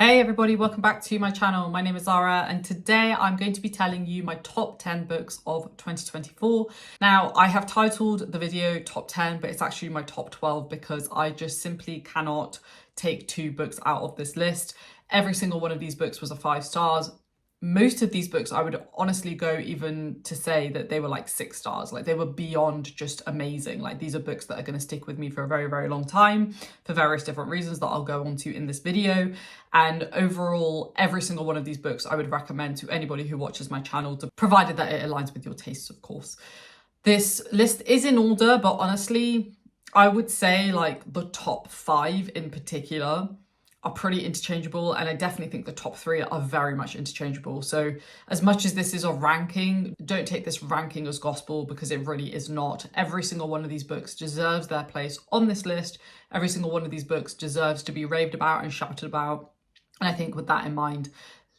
Hey everybody, welcome back to my channel. My name is Zara and today I'm going to be telling you my top 10 books of 2024. Now, I have titled the video top 10, but it's actually my top 12 because I just simply cannot take two books out of this list. Every single one of these books was a 5 stars. Most of these books, I would honestly go even to say that they were like 6 stars. Like they were beyond just amazing. Like these are books that are going to stick with me for a very, very long time for various different reasons that I'll go on to in this video. And overall, every single one of these books I would recommend to anybody who watches my channel, provided that it aligns with your tastes, of course. This list is in order, but honestly, I would say like the top 5 in particular are pretty interchangeable, and I definitely think the top 3 are very much interchangeable. So as much as this is a ranking, don't take this ranking as gospel because it really is not. Every single one of these books deserves their place on this list. Every single one of these books deserves to be raved about and shouted about. And I think with that in mind,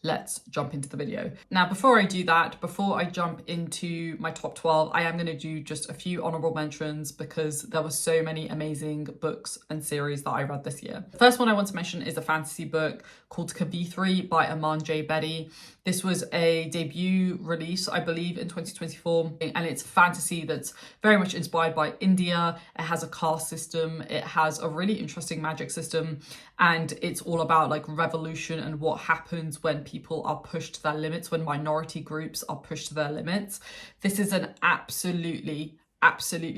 let's jump into the video. Now, before I do that, before I jump into my top 12, I am going to do just a few honorable mentions because there were so many amazing books and series that I read this year. The first one I want to mention is a fantasy book called Kavithri by Aman J. Bedi. This was a debut release, I believe, in 2024, and it's fantasy that's very much inspired by India. It has a caste system, it has a really interesting magic system, and it's all about like revolution and what happens when people are pushed to their limits, when minority groups are pushed to their limits. This is an absolutely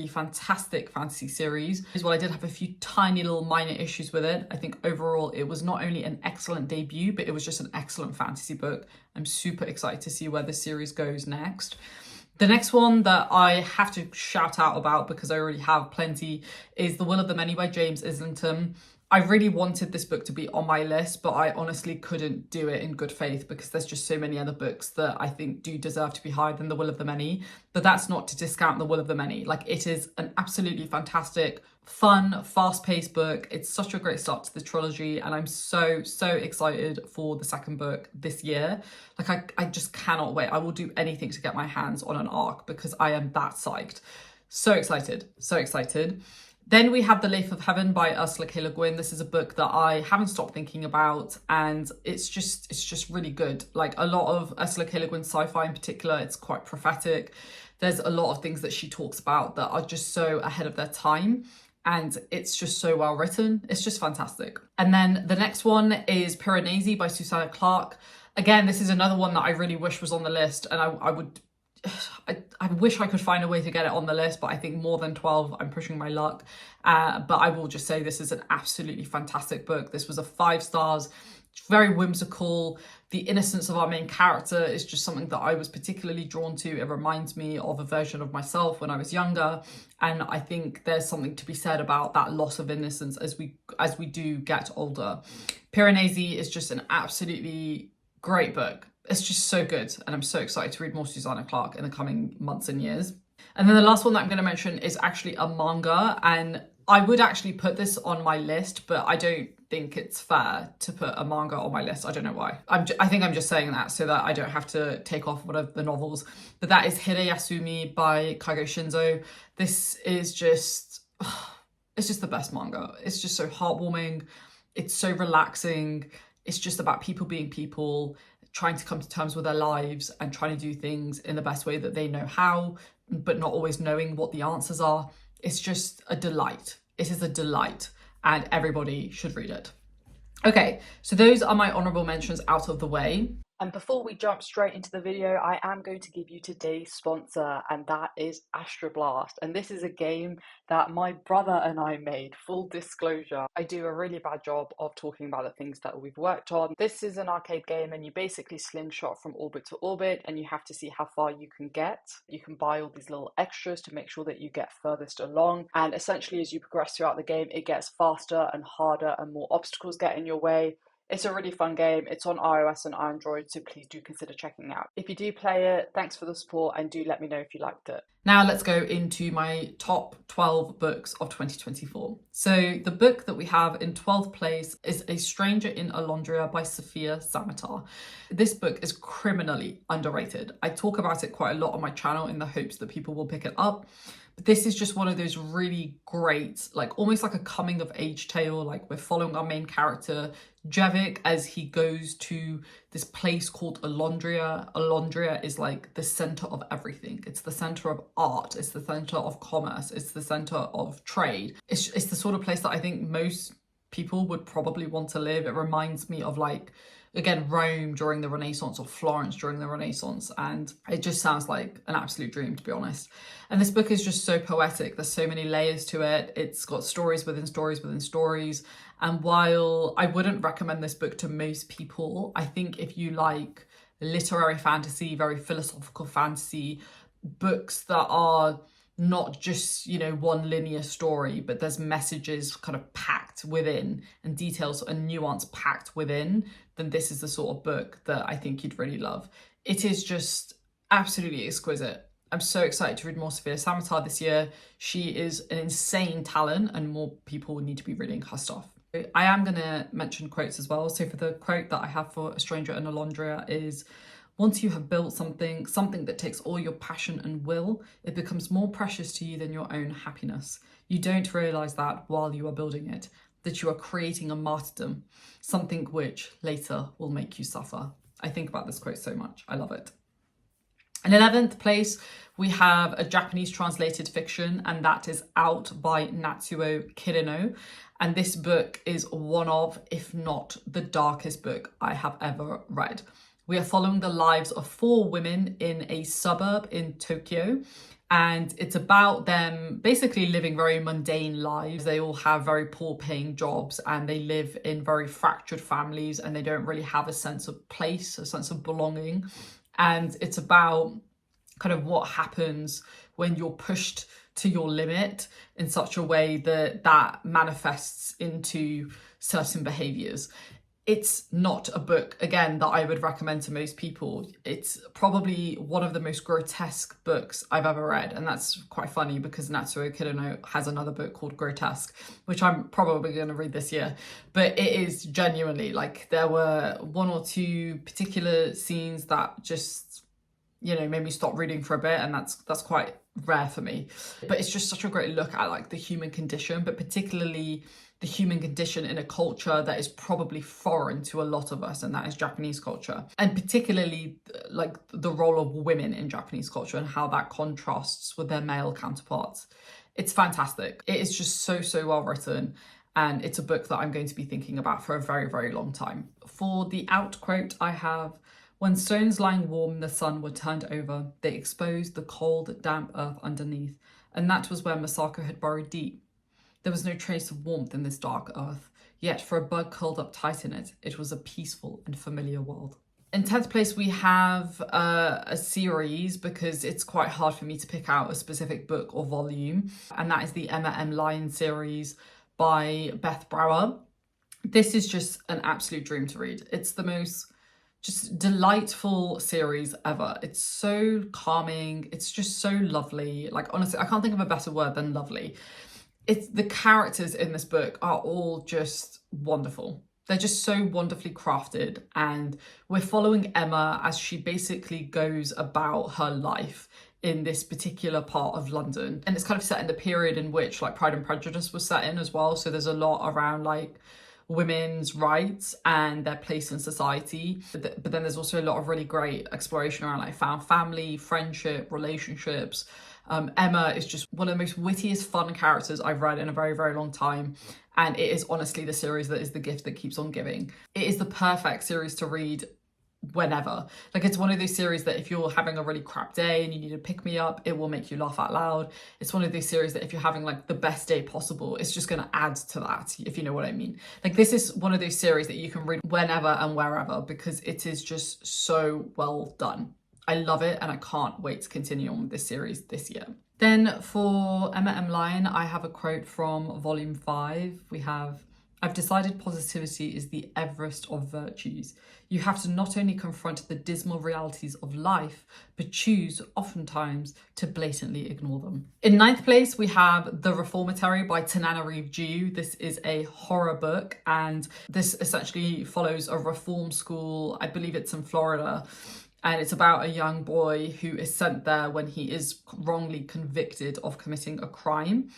fantastic fantasy series. Well, I did have a few tiny little minor issues with it. I think overall it was not only an excellent debut, but it was just an excellent fantasy book. I'm super excited to see where the series goes next. The next one that I have to shout out about because I already have plenty is The Will of the Many by James Islington. I really wanted this book to be on my list, but I honestly couldn't do it in good faith because there's just so many other books that I think do deserve to be higher than The Will of the Many. But that's not to discount The Will of the Many. Like, it is an absolutely fantastic, fun, fast-paced book. It's such a great start to the trilogy, and I'm so excited for the second book this year. Like, I just cannot wait. I will do anything to get my hands on an arc because I am that psyched. So excited, so excited. Then we have The Life of Heaven by Ursula K. Le Guin. This is a book that I haven't stopped thinking about, and it's just really good. Like a lot of Ursula K. Le Guin sci-fi in particular, it's quite prophetic. There's a lot of things that she talks about that are just so ahead of their time, and it's just so well written. It's just fantastic. And then the next one is Piranesi by Susanna Clarke. Again, this is another one that I really wish was on the list, and I wish I could find a way to get it on the list, but I think more than 12, I'm pushing my luck. But I will just say this is an absolutely fantastic book. This was a 5 stars, very whimsical. The innocence of our main character is just something that I was particularly drawn to. It reminds me of a version of myself when I was younger. And I think there's something to be said about that loss of innocence as we do get older. Piranesi is just an absolutely great book. It's just so good, and I'm so excited to read more Susanna Clarke in the coming months and years. And then the last one that I'm going to mention is actually a manga, and I would actually put this on my list, but I don't think it's fair to put a manga on my list. I don't know why. I think I'm just saying that so that I don't have to take off one of the novels. But that is Hirayasumi by Kage Shinzo. This is just, it's just the best manga. It's just so heartwarming. It's so relaxing. It's just about people being people, trying to come to terms with their lives and trying to do things in the best way that they know how, but not always knowing what the answers are. It's just a delight. It is a delight, and everybody should read it. Okay, so those are my honorable mentions out of the way. And before we jump straight into the video, I am going to give you today's sponsor, and that is Astroblast. And this is a game that my brother and I made. Full disclosure, I do a really bad job of talking about the things that we've worked on. This is an arcade game, and you basically slingshot from orbit to orbit, and you have to see how far you can get. You can buy all these little extras to make sure that you get furthest along. And essentially, as you progress throughout the game, it gets faster and harder, and more obstacles get in your way. It's a really fun game. It's on iOS and Android, so please do consider checking it out. If you do play it, thanks for the support, and do let me know if you liked it. Now let's go into my top 12 books of 2024. So the book that we have in 12th place is A Stranger in Alondria by Sophia Samatar. This book is criminally underrated. I talk about it quite a lot on my channel in the hopes that people will pick it up. But this is just one of those really great, like almost like a coming of age tale. Like we're following our main character Javik as he goes to this place called Alondria. Alondria is like the center of everything. It's the center of art. It's the center of commerce. It's the center of trade. It's the sort of place that I think most people would probably want to live. It reminds me of like, again, Rome during the Renaissance or Florence during the Renaissance. And it just sounds like an absolute dream, to be honest. And this book is just so poetic. There's so many layers to it. It's got stories within stories within stories. And while I wouldn't recommend this book to most people, I think if you like literary fantasy, very philosophical fantasy, books that are not just, you know, one linear story, but there's messages kind of packed within and details and nuance packed within, then this is the sort of book that I think you'd really love. It is just absolutely exquisite. I'm so excited to read more Sofia Samatar this year. She is an insane talent and more people need to be reading her stuff. I am going to mention quotes as well. So for the quote that I have for A Stranger in Alondria is, once you have built something that takes all your passion and will, it becomes more precious to you than your own happiness. You don't realise that while you are building it, that you are creating a martyrdom, something which later will make you suffer. I think about this quote so much. I love it. In 11th place, we have a Japanese translated fiction, and that is Out by Natsuo Kirino. And this book is one of, if not the darkest book I have ever read. We are following the lives of 4 women in a suburb in Tokyo, and it's about them basically living very mundane lives. They all have very poor paying jobs and they live in very fractured families and they don't really have a sense of place, a sense of belonging. And it's about kind of what happens when you're pushed to your limit in such a way that that manifests into certain behaviors. It's not a book, again, that I would recommend to most people. It's probably one of the most grotesque books I've ever read. And that's quite funny because Natsuo Kirino has another book called Grotesque, which I'm probably going to read this year. But it is genuinely, like, there were 1 or 2 particular scenes that just, you know, made me stop reading for a bit. And that's quite rare for me. But it's just such a great look at like the human condition, but particularly the human condition in a culture that is probably foreign to a lot of us, and that is Japanese culture. And particularly like the role of women in Japanese culture and how that contrasts with their male counterparts. It's fantastic. It is just so well written. And it's a book that I'm going to be thinking about for a very long time. For the out quote, I have, when stones lying warm in the sun were turned over, they exposed the cold, damp earth underneath. And that was where Masako had burrowed deep. There was no trace of warmth in this dark earth, yet for a bug curled up tight in it, it was a peaceful and familiar world. In 10th place, we have a series, because it's quite hard for me to pick out a specific book or volume, and that is the Emma M. Lyon series by Beth Brower. This is just an absolute dream to read. It's the most just delightful series ever. It's so calming. It's just so lovely. Like, honestly, I can't think of a better word than lovely. It's the characters in this book are all just wonderful. They're just so wonderfully crafted, and we're following Emma as she basically goes about her life in this particular part of London. And it's kind of set in the period in which like Pride and Prejudice was set in as well. So there's a lot around like women's rights and their place in society. But then there's also a lot of really great exploration around like found family, friendship, relationships. Emma is just one of the most wittiest, fun characters I've read in a very long time. And it is honestly the series that is the gift that keeps on giving. It is the perfect series to read whenever. Like, it's one of those series that if you're having a really crap day and you need to pick me up, it will make you laugh out loud. It's one of those series that if you're having like the best day possible, it's just going to add to that, if you know what I mean. Like, this is one of those series that you can read whenever and wherever because it is just so well done. I love it and I can't wait to continue on with this series this year. Then for Emma M. Lyon, I have a quote from volume 5. We have, I've decided positivity is the Everest of virtues. You have to not only confront the dismal realities of life, but choose, oftentimes, to blatantly ignore them. In 9th place, we have The Reformatory by Tananarive Due. This is a horror book, and this essentially follows a reform school, I believe it's in Florida, and it's about a young boy who is sent there when he is wrongly convicted of committing a crime.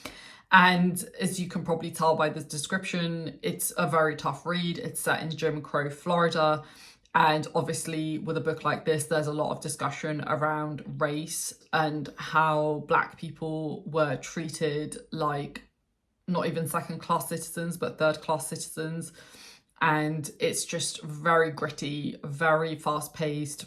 And as you can probably tell by the description, it's a very tough read. It's set in Jim Crow, Florida. And obviously with a book like this, there's a lot of discussion around race and how Black people were treated like not even second-class citizens, but third-class citizens. And it's just very gritty, very fast-paced,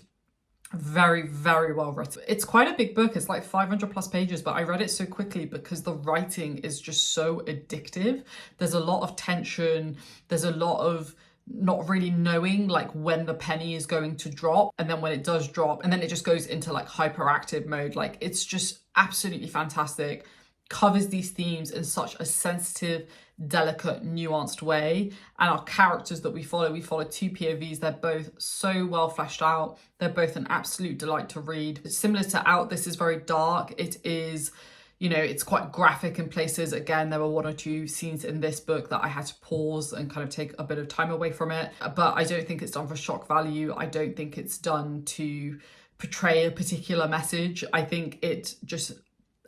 very, very well written. It's quite a big book. It's like 500 plus pages, but I read it so quickly because the writing is just so addictive. There's a lot of tension. There's a lot of not really knowing like when the penny is going to drop, and then when it does drop, and then it just goes into like hyperactive mode. Like, it's just absolutely fantastic. Covers these themes in such a sensitive, delicate, nuanced way. And our characters that we follow two POVs. They're both so well fleshed out. They're both an absolute delight to read. Similar to Out, this is very dark. It is, you know, it's quite graphic in places. Again, there were one or two scenes in this book that I had to pause and kind of take a bit of time away from it. But I don't think it's done for shock value. I don't think it's done to portray a particular message. I think it just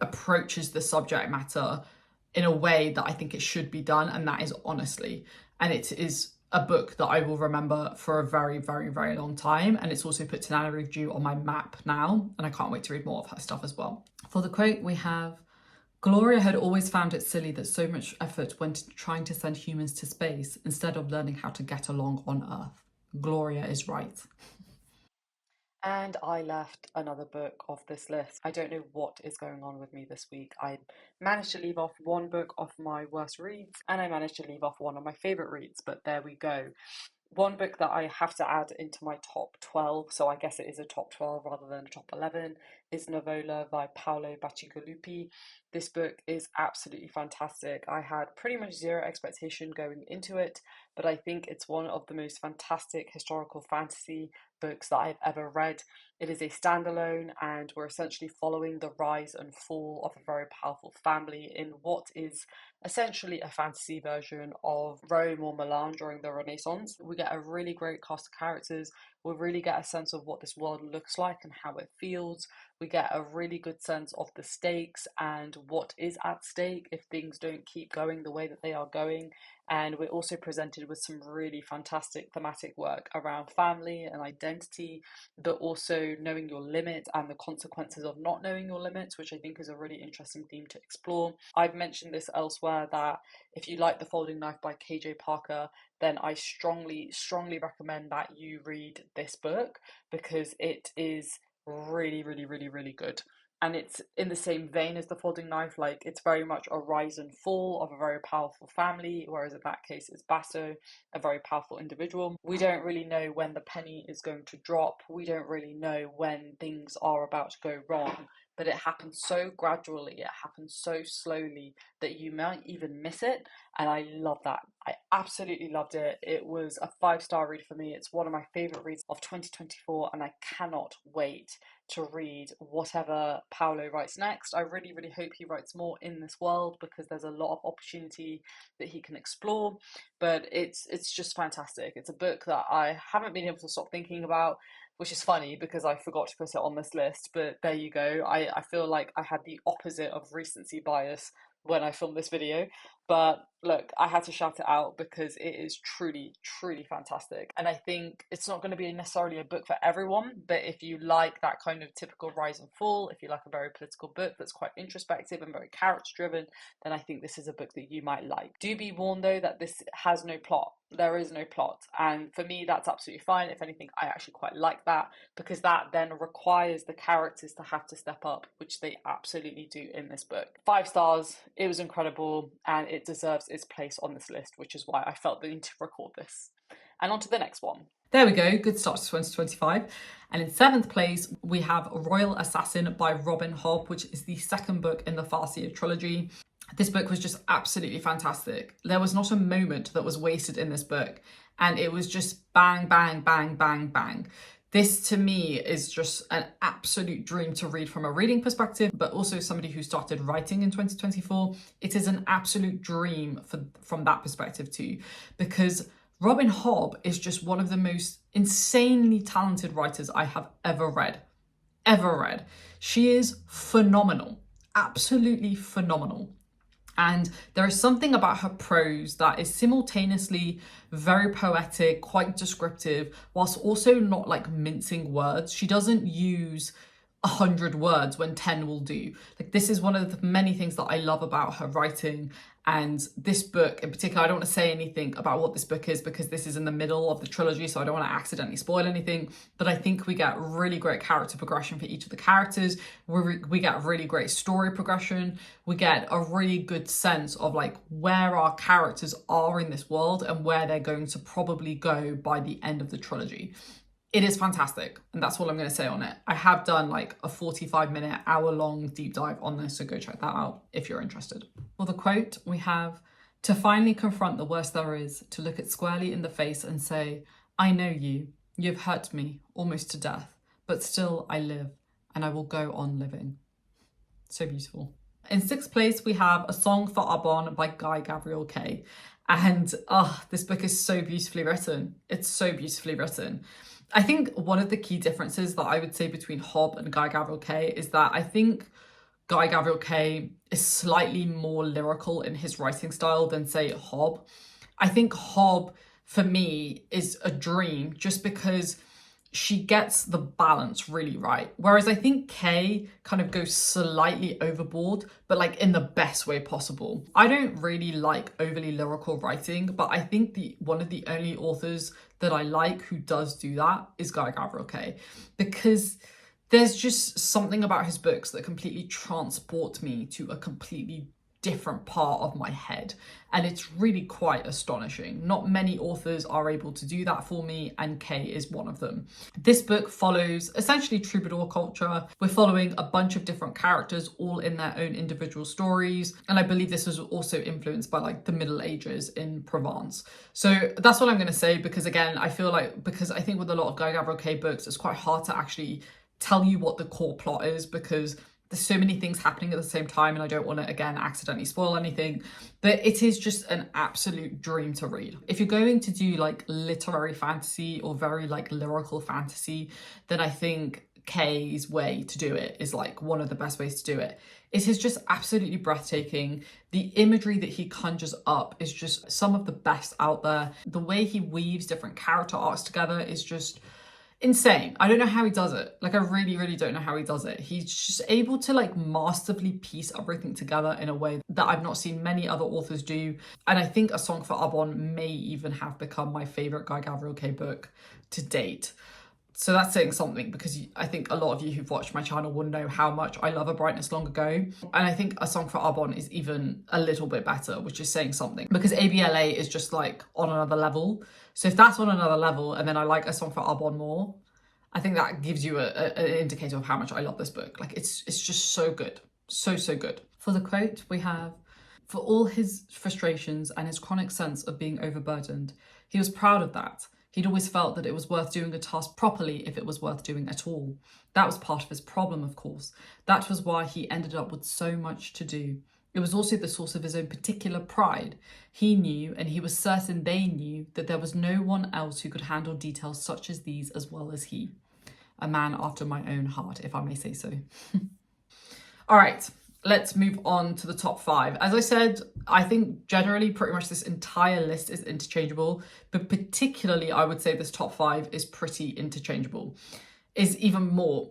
approaches the subject matter in a way that I think it should be done, and that is honestly. And it is a book that I will remember for a very, very, very long time. And it's also put Tanana Review on my map now, and I can't wait to read more of her stuff as well. For the quote, we have, Gloria had always found it silly that so much effort went into trying to send humans to space instead of learning how to get along on Earth. Gloria is right. And I left another book off this list. I don't know what is going on with me this week. I managed to leave off one book off my worst reads, and I managed to leave off one of my favourite reads, but there we go. One book that I have to add into my top 12, so I guess it is a top 12 rather than a top 11, is Novola by Paolo Bacigalupi. This book is absolutely fantastic. I had pretty much zero expectation going into it, but I think it's one of the most fantastic historical fantasy books that I've ever read. It is a standalone, and we're essentially following the rise and fall of a very powerful family in what is essentially a fantasy version of Rome or Milan during the Renaissance. We get a really great cast of characters. We really get a sense of what this world looks like and how it feels. We get a really good sense of the stakes and what is at stake if things don't keep going the way that they are going. And we're also presented with some really fantastic thematic work around family and identity, but also knowing your limit and the consequences of not knowing your limits, which I think is a really interesting theme to explore. I've mentioned this elsewhere that if you like The Folding Knife by KJ Parker, then I strongly, strongly recommend that you read this book because it is really, really, really, really good. And it's in the same vein as The Folding Knife. Like, it's very much a rise and fall of a very powerful family, whereas in that case it's Basso, a very powerful individual. We don't really know when the penny is going to drop. We don't really know when things are about to go wrong, but it happens so gradually, it happens so slowly that you might even miss it. And I love that. I absolutely loved it. It was a 5-star read for me. It's one of my favourite reads of 2024, and I cannot wait to read whatever Paolo writes next. I really, really hope he writes more in this world because there's a lot of opportunity that he can explore. But it's just fantastic. It's a book that I haven't been able to stop thinking about, which is funny because I forgot to put it on this list, but there you go. I feel like I had the opposite of recency bias when I filmed this video. But look, I had to shout it out because it is truly, truly fantastic. And I think it's not going to be necessarily a book for everyone, but if you like that kind of typical rise and fall, if you like a very political book that's quite introspective and very character driven, then I think this is a book that you might like. Do be warned though that this has no plot. There is no plot, and for me that's absolutely fine. If anything, I actually quite like that because that then requires the characters to have to step up, which they absolutely do in this book. 5 stars. It was incredible, and it deserves its place on this list, which is why I felt the need to record this. And on to the next one. There we go, good start to 2025. And in 7th place, we have Royal Assassin by Robin Hobb, which is the second book in the Farseer trilogy. This book was just absolutely fantastic. There was not a moment that was wasted in this book, and it was just bang, bang, bang, bang, bang. This to me is just an absolute dream to read from a reading perspective, but also somebody who started writing in 2024. It is an absolute dream from that perspective too, because Robin Hobb is just one of the most insanely talented writers I have ever read. She is phenomenal, absolutely phenomenal. And there is something about her prose that is simultaneously very poetic, quite descriptive, whilst also not like mincing words. She doesn't use 100 words when 10 will do. Like, this is one of the many things that I love about her writing. And this book in particular, I don't want to say anything about what this book is because this is in the middle of the trilogy, so I don't want to accidentally spoil anything. But I think we get really great character progression for each of the characters. We get really great story progression. We get a really good sense of like where our characters are in this world and where they're going to probably go by the end of the trilogy. It is fantastic, and that's all I'm going to say on it. I have done like a 45-minute, hour-long deep dive on this, so go check that out if you're interested. For the quote, we have, "To finally confront the worst there is, to look it squarely in the face and say, I know you, you've hurt me, almost to death, but still I live, and I will go on living." So beautiful. In sixth place, we have A Song for Arbonne by Guy Gavriel Kay. And this book is so beautifully written. It's so beautifully written. I think one of the key differences that I would say between Hob and Guy Gavriel Kay is that I think Guy Gavriel Kay is slightly more lyrical in his writing style than, say, Hob. I think Hob, for me, is a dream just because she gets the balance really right. Whereas I think Kay kind of goes slightly overboard, but like in the best way possible. I don't really like overly lyrical writing, but I think one of the only authors that I like who does do that is Guy Gavriel Kay, because there's just something about his books that completely transport me to a completely different part of my head, and it's really quite astonishing. Not many authors are able to do that for me, and Kay is one of them. This book follows essentially troubadour culture. We're following a bunch of different characters all in their own individual stories, and I believe this was also influenced by like the Middle Ages in Provence. So that's what I'm going to say, because again, I think with a lot of Guy Gavriel Kay books, it's quite hard to actually tell you what the core plot is because there's so many things happening at the same time, and I don't want to, again, accidentally spoil anything. But it is just an absolute dream to read. If you're going to do like literary fantasy or very like lyrical fantasy, then I think Kay's way to do it is like one of the best ways to do it. It is just absolutely breathtaking. The imagery that he conjures up is just some of the best out there. The way he weaves different character arcs together is just insane. I don't know how he does it. Like, I really, really don't know how he does it. He's just able to like masterfully piece everything together in a way that I've not seen many other authors do. And I think A Song for Arbonne may even have become my favorite Guy Gavriel Kay book to date. So that's saying something, because I think a lot of you who've watched my channel will know how much I love A Brightness Long Ago. And I think A Song for Arbonne is even a little bit better, which is saying something, because ABLA is just like on another level. So if that's on another level and then I like A Song for Arbonne more, I think that gives you an indicator of how much I love this book. Like, it's just so good. So good. For the quote, we have, "For all his frustrations and his chronic sense of being overburdened, he was proud of that. He'd always felt that it was worth doing a task properly if it was worth doing at all. That was part of his problem, of course. That was why he ended up with so much to do. It was also the source of his own particular pride. He knew, and he was certain they knew, that there was no one else who could handle details such as these as well as he. A man after my own heart, if I may say so." All right, let's move on to the top 5. As I said, I think generally pretty much this entire list is interchangeable, but particularly I would say this top 5 is pretty interchangeable, is even more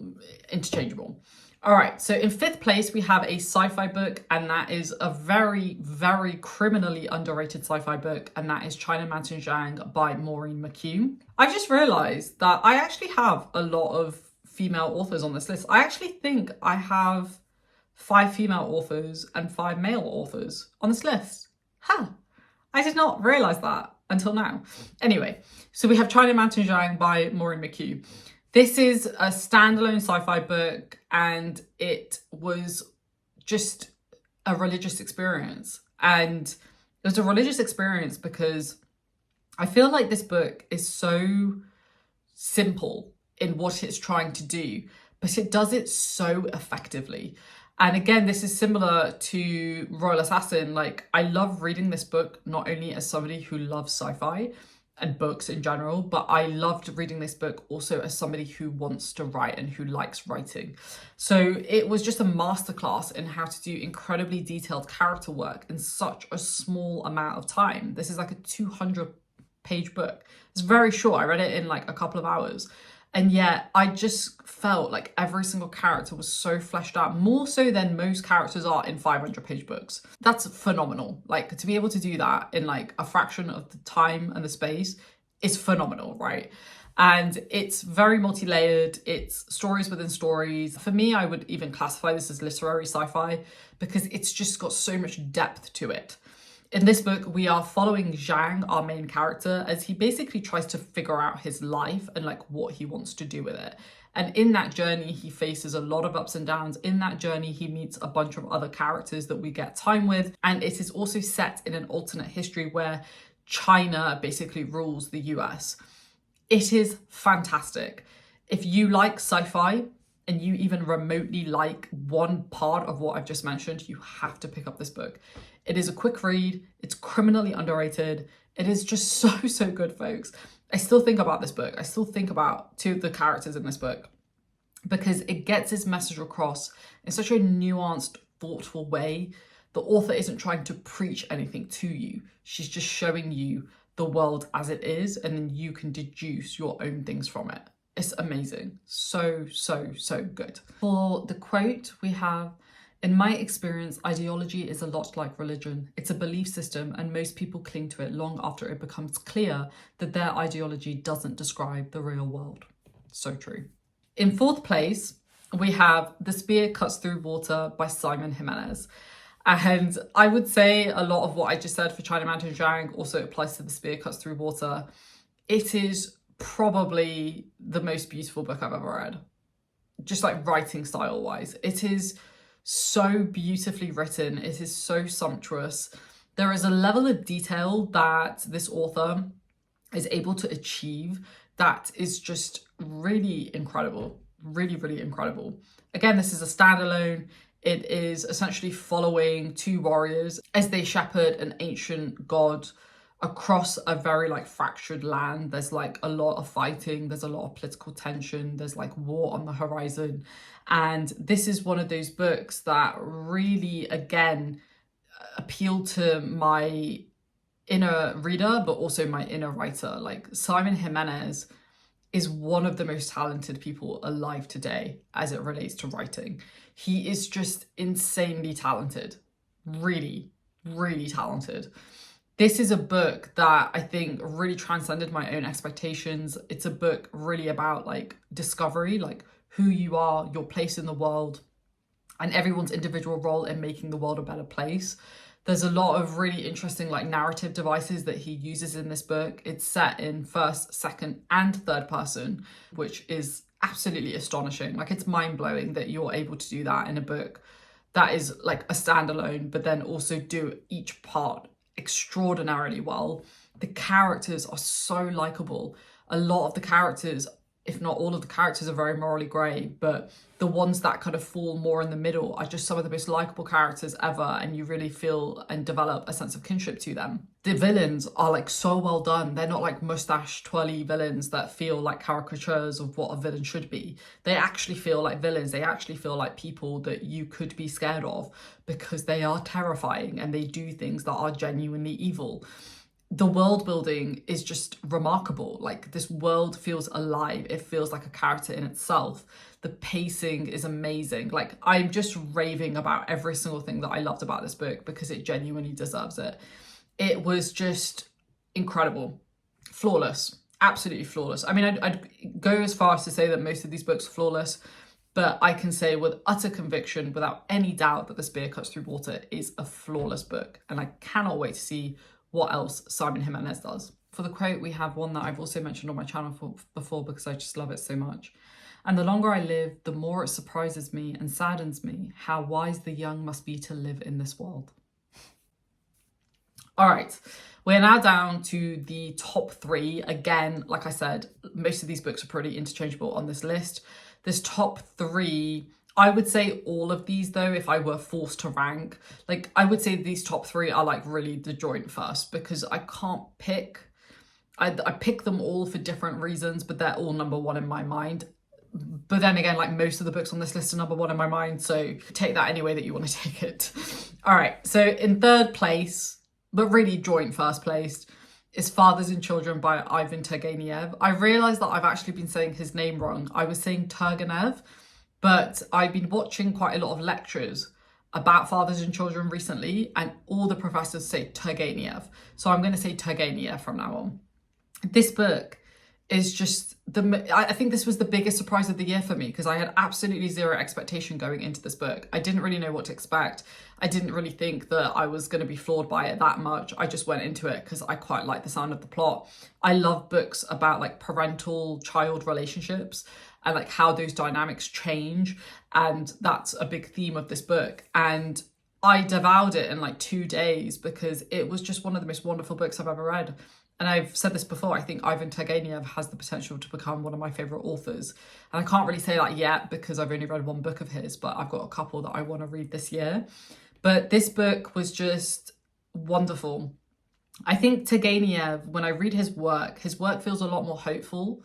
interchangeable. All right, so in 5th place, we have a sci-fi book, and that is a very, very criminally underrated sci-fi book, and that is China Mansion Zhang by Maureen McHugh. I just realized that I actually have a lot of female authors on this list. I actually think I have 5 female authors and 5 male authors on this list. I did not realize that until now. Anyway, so we have China Mansion Zhang by Maureen McHugh. This is a standalone sci-fi book, and it was just a religious experience. And it was a religious experience because I feel like this book is so simple in what it's trying to do, but it does it so effectively. And again, this is similar to Royal Assassin. Like, I love reading this book, not only as somebody who loves sci-fi, and books in general, but I loved reading this book also as somebody who wants to write and who likes writing. So it was just a masterclass in how to do incredibly detailed character work in such a small amount of time. This is like a 200-page book. It's very short. I read it in like a couple of hours. And yet I just felt like every single character was so fleshed out, more so than most characters are in 500-page books. That's phenomenal. Like, to be able to do that in like a fraction of the time and the space is phenomenal, right? And it's very multi-layered. It's stories within stories. For me, I would even classify this as literary sci-fi because it's just got so much depth to it. In this book, we are following Zhang, our main character, as he basically tries to figure out his life and like what he wants to do with it. And in that journey, he faces a lot of ups and downs. In that journey, he meets a bunch of other characters that we get time with. And it is also set in an alternate history where China basically rules the US. It is fantastic. If you like sci-fi, and you even remotely like one part of what I've just mentioned, you have to pick up this book. It is a quick read. It's criminally underrated. It is just so good, folks. I still think about this book. I still think about two of the characters in this book because it gets its message across in such a nuanced, thoughtful way. The author isn't trying to preach anything to you. She's just showing you the world as it is, and then you can deduce your own things from it. It's amazing. So good. For the quote, we have, "In my experience, ideology is a lot like religion. It's a belief system, and most people cling to it long after it becomes clear that their ideology doesn't describe the real world." So true. In fourth place, we have The Spear Cuts Through Water by Simon Jimenez. And I would say a lot of what I just said for China Mountain Zhang also applies to The Spear Cuts Through Water. It is probably the most beautiful book I've ever read, just like writing style wise. It is so beautifully written. It is so sumptuous. There is a level of detail that this author is able to achieve that is just really incredible. Really incredible. Again, this is a standalone. It is essentially following two warriors as they shepherd an ancient god across a very like fractured land. There's like a lot of fighting, there's a lot of political tension, there's like war on the horizon. And this is one of those books that really, again, appealed to my inner reader, but also my inner writer. Like, Simon Jimenez is one of the most talented people alive today as it relates to writing. He is just insanely talented, really talented. This is a book that I think really transcended my own expectations. It's a book really about like discovery, like who you are, your place in the world, and everyone's individual role in making the world a better place. There's a lot of really interesting like narrative devices that he uses in this book. It's set in first, second, and third person, which is absolutely astonishing. Like, it's mind-blowing that you're able to do that in a book that is like a standalone, but then also do each part extraordinarily well. The characters are so likable. A lot of the characters, if not all of the characters, are very morally grey, but the ones that kind of fall more in the middle are just some of the most likable characters ever, and you really feel and develop a sense of kinship to them. The villains are like so well done. They're not like mustache twirly villains that feel like caricatures of what a villain should be. They actually feel like villains. They actually feel like people that you could be scared of because they are terrifying and they do things that are genuinely evil. The world building is just remarkable. Like, this world feels alive. It feels like a character in itself. The pacing is amazing. Like, I'm just raving about every single thing that I loved about this book because it genuinely deserves it. It was just incredible. Flawless. Absolutely flawless. I mean, I'd go as far as to say that most of these books are flawless, but I can say with utter conviction, without any doubt, that The Spear Cuts Through Water is a flawless book. And I cannot wait to see what else Simon Jimenez does. For the quote, we have one that I've also mentioned on my channel before because I just love it so much. "And the longer I live, the more it surprises me and saddens me how wise the young must be to live in this world." All right, we're now down to the top three. Again, like I said, most of these books are pretty interchangeable on this list. This top three, I would say all of these though, if I were forced to rank, like I would say these top three are like really the joint first because I can't pick I pick them all for different reasons, but they're all number one in my mind. But then again, like most of the books on this list are number one in my mind, so take that any way that you want to take it. All right, so in third place, but really joint first place, is Fathers and Children by Ivan Turgenev. I realised that I've actually been saying his name wrong. I was saying Turgenev, but I've been watching quite a lot of lectures about Fathers and Children recently, and all the professors say Turgenev. So I'm going to say Turgenev from now on. This book is just I think this was the biggest surprise of the year for me, because I had absolutely zero expectation going into this book. I didn't really know what to expect. I didn't really think that I was going to be floored by it that much. I just went into it because I quite like the sound of the plot. I love books about like parental child relationships and like how those dynamics change, and that's a big theme of this book. And I devoured it in like 2 days because it was just one of the most wonderful books I've ever read. And I've said this before, I think Ivan Turgenev has the potential to become one of my favourite authors. And I can't really say that yet because I've only read one book of his, but I've got a couple that I want to read this year. But this book was just wonderful. I think Turgenev, when I read his work feels a lot more hopeful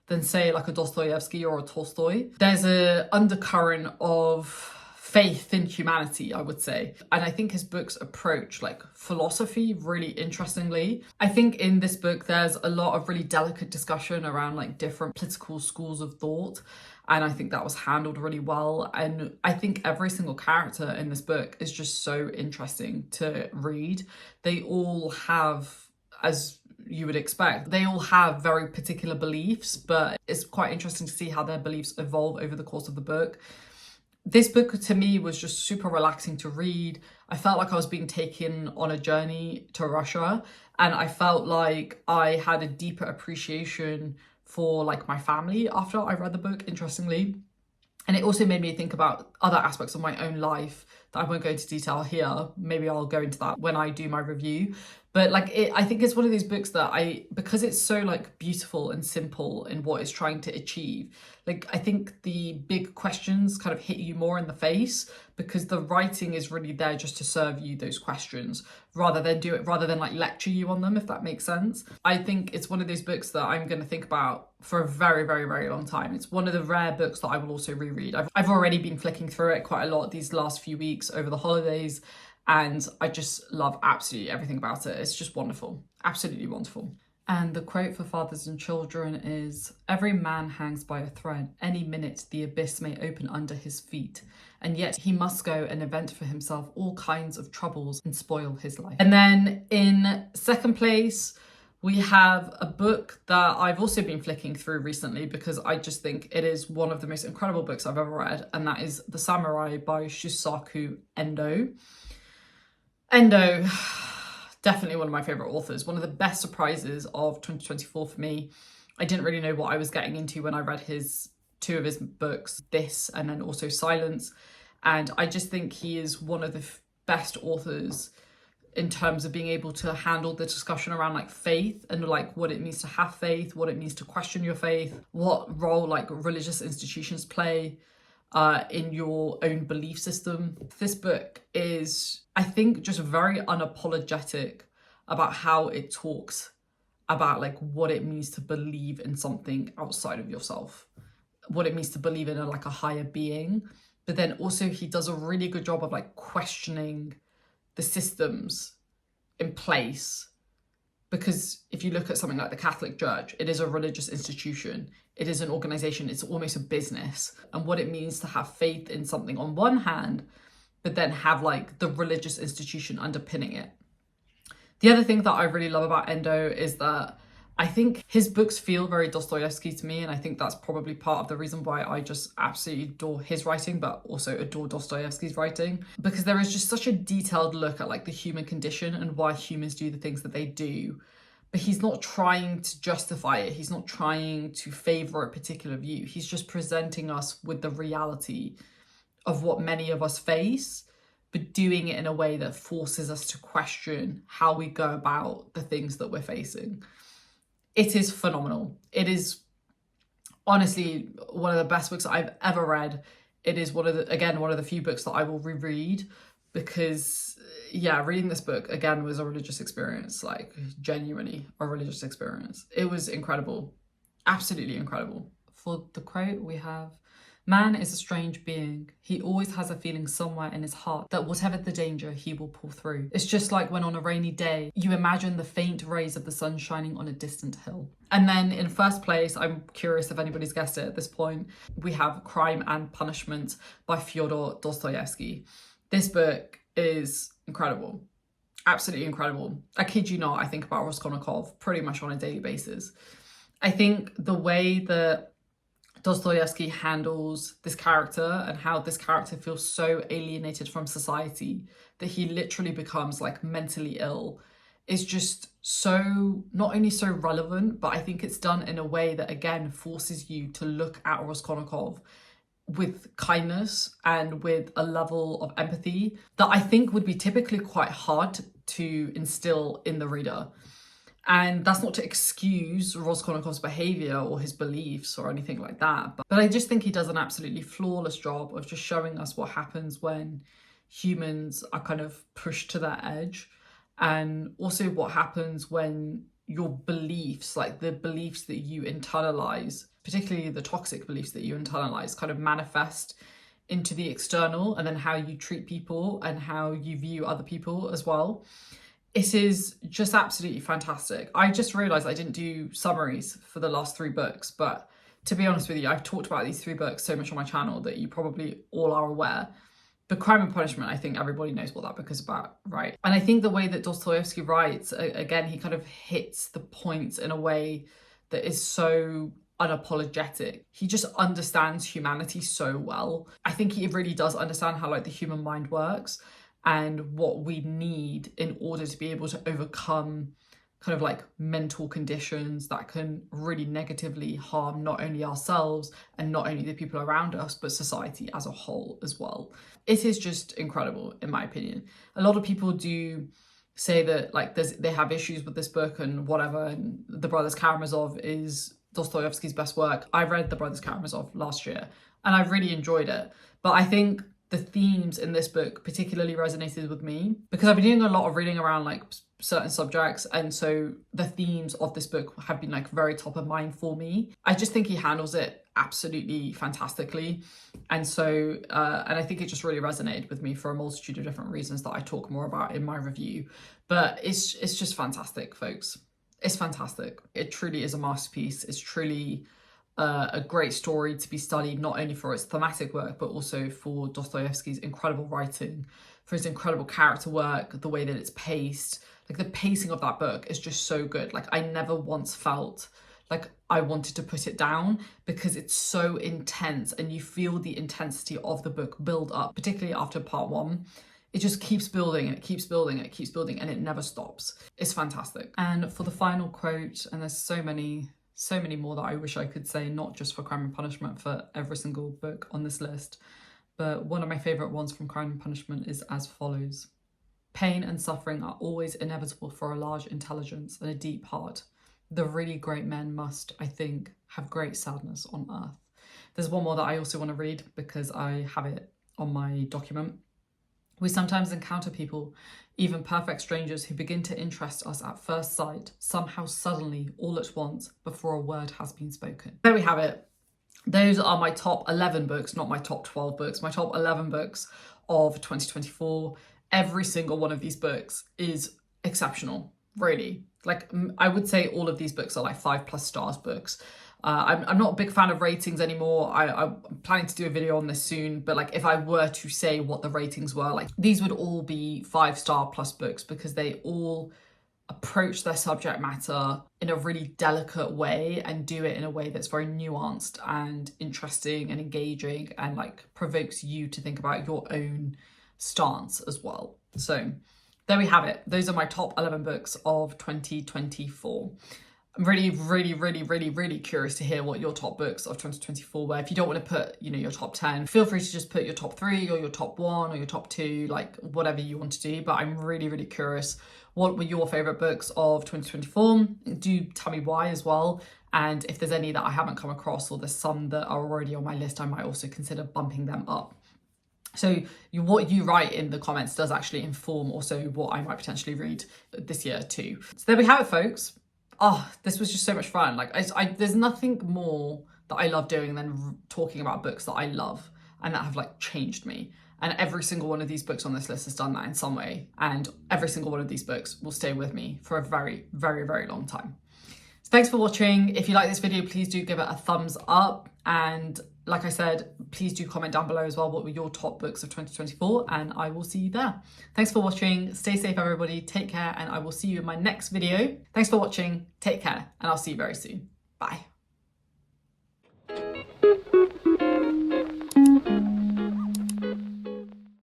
than, say, like a Dostoevsky or a Tolstoy. There's an undercurrent of faith in humanity, I would say. And I think his books approach like philosophy really interestingly. I think in this book, there's a lot of really delicate discussion around like different political schools of thought. And I think that was handled really well. And I think every single character in this book is just so interesting to read. They all have, as you would expect, they all have very particular beliefs, but it's quite interesting to see how their beliefs evolve over the course of the book. This book to me was just super relaxing to read. I felt like I was being taken on a journey to Russia, and I felt like I had a deeper appreciation for like my family after I read the book, interestingly. And it also made me think about other aspects of my own life that I won't go into detail here. Maybe I'll go into that when I do my review. But like I think it's one of these books that because it's so like beautiful and simple in what it's trying to achieve, like I think the big questions kind of hit you more in the face because the writing is really there just to serve you those questions rather than like lecture you on them, if that makes sense. I think it's one of those books that I'm going to think about for a very, very, very long time. It's one of the rare books that I will also reread. I've already been flicking through it quite a lot these last few weeks over the holidays, and I just love absolutely everything about it. It's just wonderful, absolutely wonderful. And the quote for Fathers and Children is, "Every man hangs by a thread. Any minute the abyss may open under his feet, and yet he must go and invent for himself all kinds of troubles and spoil his life." And then in second place, we have a book that I've also been flicking through recently because I just think it is one of the most incredible books I've ever read, and that is The Samurai by Shusaku Endo. Endo, definitely one of my favourite authors, one of the best surprises of 2024 for me. I didn't really know what I was getting into when I read two of his books, this and then also Silence. And I just think he is one of the best authors in terms of being able to handle the discussion around like faith and like what it means to have faith, what it means to question your faith, what role like religious institutions play in your own belief system. This book is, I think, just very unapologetic about how it talks about like what it means to believe in something outside of yourself, what it means to believe in like a higher being. But then also he does a really good job of like questioning the systems in place. Because if you look at something like the Catholic Church, it is a religious institution. It is an organization. It's almost a business. And what it means to have faith in something on one hand, but then have like the religious institution underpinning it. The other thing that I really love about Endo is that I think his books feel very Dostoevsky to me, and I think that's probably part of the reason why I just absolutely adore his writing, but also adore Dostoevsky's writing, because there is just such a detailed look at like the human condition and why humans do the things that they do. But he's not trying to justify it. He's not trying to favor a particular view. He's just presenting us with the reality of what many of us face, but doing it in a way that forces us to question how we go about the things that we're facing. It is phenomenal. It is honestly one of the best books I've ever read. It is one of the few books that I will reread. because yeah, reading this book again was a religious experience, like genuinely a religious experience. It was incredible, absolutely incredible. For the quote, we have, "Man is a strange being. He always has a feeling somewhere in his heart that whatever the danger, he will pull through. It's just like when on a rainy day, you imagine the faint rays of the sun shining on a distant hill." And then in first place, I'm curious if anybody's guessed it at this point, we have Crime and Punishment by Fyodor Dostoevsky. This book is incredible, absolutely incredible. I kid you not, I think about Raskolnikov pretty much on a daily basis. I think the way that Dostoevsky handles this character and how this character feels so alienated from society that he literally becomes like mentally ill is just so, not only so relevant, but I think it's done in a way that again forces you to look at Raskolnikov with kindness and with a level of empathy that I think would be typically quite hard to instill in the reader. And that's not to excuse Raskolnikov's behavior or his beliefs or anything like that. But I just think he does an absolutely flawless job of just showing us what happens when humans are kind of pushed to their edge. And also what happens when your beliefs, like the beliefs that you internalize, particularly the toxic beliefs that you internalize, kind of manifest into the external, and then how you treat people and how you view other people as well. It is just absolutely fantastic. I just realized I didn't do summaries for the last 3 books, but to be honest with you, I've talked about these 3 books so much on my channel that you probably all are aware. But Crime and Punishment, I think everybody knows what that book is about, right? And I think the way that Dostoevsky writes, again, he kind of hits the points in a way that is so unapologetic. He just understands humanity so well. I think he really does understand how like the human mind works and what we need in order to be able to overcome kind of like mental conditions that can really negatively harm not only ourselves and not only the people around us, but society as a whole as well. It is just incredible, in my opinion. A lot of people do say that like they have issues with this book and whatever, and The Brothers Karamazov is Dostoevsky's best work. I read The Brothers Karamazov last year and I really enjoyed it. But I think the themes in this book particularly resonated with me because I've been doing a lot of reading around like certain subjects, and so the themes of this book have been like very top of mind for me. I just think he handles it absolutely fantastically, and so and I think it just really resonated with me for a multitude of different reasons that I talk more about in my review. But it's just fantastic, folks. It's fantastic. It truly is a masterpiece. It's truly a great story to be studied, not only for its thematic work, but also for Dostoevsky's incredible writing, for his incredible character work, the way that it's paced. Like the pacing of that book is just so good. Like I never once felt like I wanted to put it down because it's so intense and you feel the intensity of the book build up, particularly after part 1. It just keeps building and it keeps building and it keeps building and it never stops. It's fantastic. And for the final quote, and there's so many more that I wish I could say, not just for Crime and Punishment, for every single book on this list. But one of my favourite ones from Crime and Punishment is as follows. "Pain and suffering are always inevitable for a large intelligence and a deep heart. The really great men must, I think, have great sadness on earth." There's one more that I also want to read because I have it on my document. "We sometimes encounter people, even perfect strangers, who begin to interest us at first sight, somehow suddenly, all at once, before a word has been spoken." There we have it. Those are my top 11 books, not my top 12 books, my top 11 books of 2024. Every single one of these books is exceptional, really. Like I would say all of these books are like 5+ stars books. I'm not a big fan of ratings anymore. I'm planning to do a video on this soon, but like if I were to say what the ratings were, like these would all be 5-star+ books because they all approach their subject matter in a really delicate way and do it in a way that's very nuanced and interesting and engaging and like provokes you to think about your own stance as well. So there we have it. Those are my top 11 books of 2024. I'm really curious to hear what your top books of 2024 were. If you don't want to put, your top 10, feel free to just put your top 3 or your top 1 or your top 2, like whatever you want to do. But I'm really curious, what were your favorite books of 2024? Do tell me why as well. And if there's any that I haven't come across or there's some that are already on my list, I might also consider bumping them up. So what you write in the comments does actually inform also what I might potentially read this year too. So there we have it, folks. Oh, this was just so much fun. Like there's nothing more that I love doing than talking about books that I love and that have like changed me. And every single one of these books on this list has done that in some way. And every single one of these books will stay with me for a very, very, very long time. So thanks for watching. If you like this video, please do give it a thumbs up. And like I said, please do comment down below as well what were your top books of 2024, and I will see you there. Thanks for watching. Stay safe, everybody. Take care, and I will see you in my next video. Thanks for watching. Take care, and I'll see you very soon. Bye.